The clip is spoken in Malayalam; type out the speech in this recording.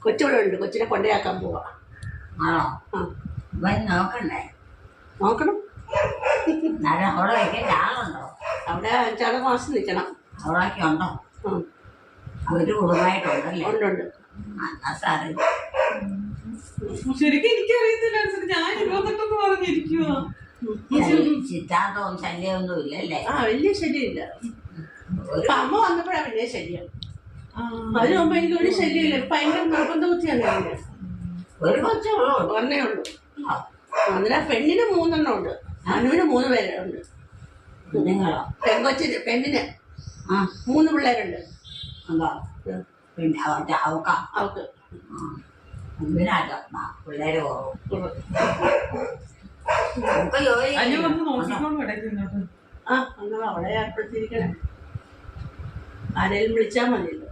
കൊച്ചിവിടെ ഉണ്ട്. കൊച്ചിനെ കൊണ്ടയാക്കാൻ പോവാ. ആണോ? ആ നോക്കണ്ടേ? നോക്കണം. അവിടെ വയ്ക്കേണ്ട ആളുണ്ടോ? അവിടെ 5-6 മാസം നിൽക്കണം. അവിടൊക്കെ ഉണ്ടോ? അവര് കുടുംബമായിട്ടുണ്ടല്ലേ? ഉണ്ട്. ശരിക്കും എനിക്കറിയത്തില്ല. ഞാൻ 28 പറഞ്ഞിരിക്കുവോ? ചിത്താന്തവും ശല്യമൊന്നും ഇല്ലല്ലേ? വലിയ ശല്യമില്ല. അമ്മ വന്നപ്പോഴാ വലിയ ശല്യം. അതിന് മുമ്പ് എനിക്ക് ഒരു ശല്യമില്ല. ഭയങ്കര നിർബന്ധ ബുദ്ധിയാണ്. ഒരു കൊച്ചുള്ളൂ? ഒന്നേ ഉള്ളൂ. അതിനാ പെണ്ണിന് 3 എണ്ണം ഉണ്ട്. അനുവിന് 3 പേരുണ്ട്. നിങ്ങളോ? പെൺകൊച്ചിന് പെണ്ണിന് 3 പിള്ളേരുണ്ട്. പിന്നെ അവക്ക് പിള്ളേര് പോകും. അവളെ ഏർപ്പെടുത്തിയിരിക്കണേ. ആരെങ്കിലും വിളിച്ചാൽ മതിയല്ലോ.